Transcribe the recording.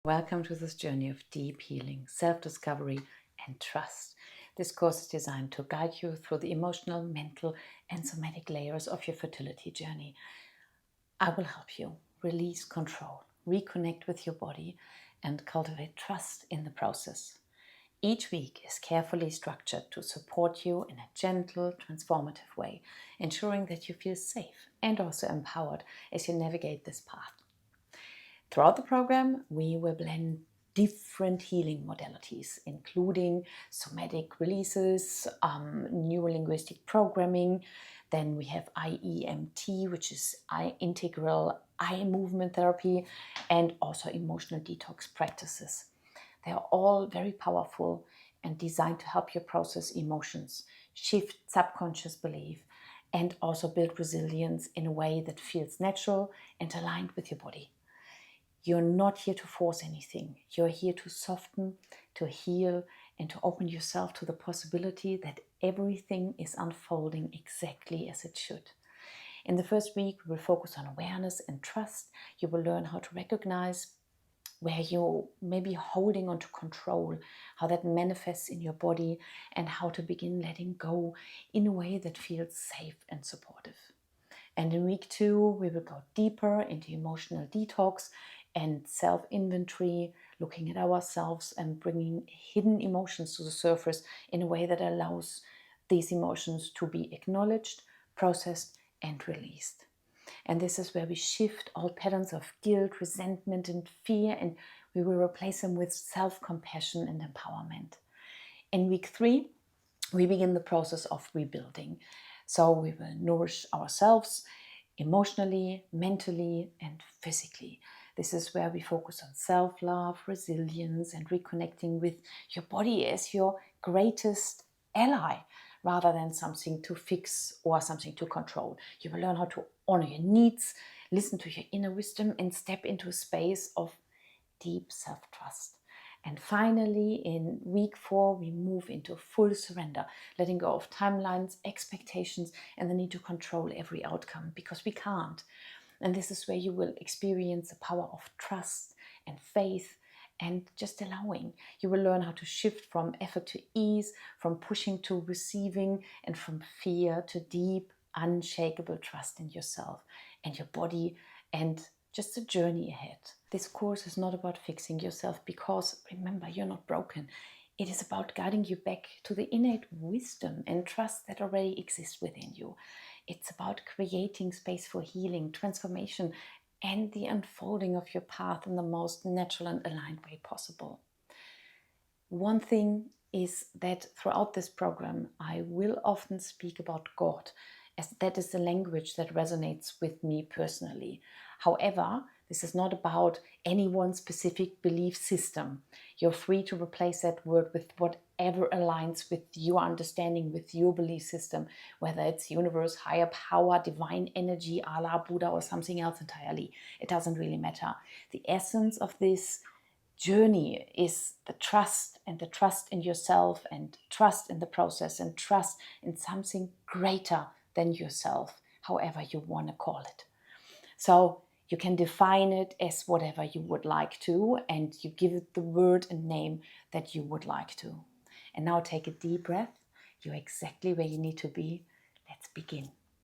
Welcome to this journey of deep healing, self-discovery and trust. This course is designed to guide you through the emotional, mental and somatic layers of your fertility journey. I will help you release control, reconnect with your body and cultivate trust in the process. Each week is carefully structured to support you in a gentle, transformative way, ensuring that you feel safe and also empowered as you navigate this path. Throughout the program, we will blend different healing modalities, including somatic releases, neurolinguistic programming. Then we have IEMT, which is integral eye movement therapy, and also emotional detox practices. They are all very powerful and designed to help you process emotions, shift subconscious belief, and also build resilience in a way that feels natural and aligned with your body. You're not here to force anything. You're here to soften, to heal, and to open yourself to the possibility that everything is unfolding exactly as it should. In the first week, we will focus on awareness and trust. You will learn how to recognize where you may be holding on to control, how that manifests in your body, and how to begin letting go in a way that feels safe and supportive. And in week 2, we will go deeper into emotional detox and self-inventory, looking at ourselves and bringing hidden emotions to the surface in a way that allows these emotions to be acknowledged, processed, and released. And this is where we shift all patterns of guilt, resentment, and fear, and we will replace them with self-compassion and empowerment. In week 3, we begin the process of rebuilding. So we will nourish ourselves emotionally, mentally, and physically. This is where we focus on self-love, resilience, and reconnecting with your body as your greatest ally, rather than something to fix or something to control. You will learn how to honor your needs, listen to your inner wisdom, and step into a space of deep self-trust. And finally, in week 4, we move into full surrender, letting go of timelines, expectations, and the need to control every outcome, because we can't. And this is where you will experience the power of trust and faith and just allowing. You will learn how to shift from effort to ease, from pushing to receiving, and from fear to deep, unshakable trust in yourself and your body and just the journey ahead. This course is not about fixing yourself, because remember, you're not broken. It is about guiding you back to the innate wisdom and trust that already exists within you. It's about creating space for healing, transformation, and the unfolding of your path in the most natural and aligned way possible. One thing is that throughout this program, I will often speak about God, as that is the language that resonates with me personally. However, this is not about any one specific belief system. You're free to replace that word with whatever aligns with your understanding, with your belief system, whether it's universe, higher power, divine energy, Allah, Buddha, or something else entirely. It doesn't really matter. The essence of this journey is the trust, and the trust in yourself, and trust in the process, and trust in something greater than yourself, however you want to call it. So you can define it as whatever you would like to, and you give it the word and name that you would like to. And now take a deep breath. You're exactly where you need to be. Let's begin.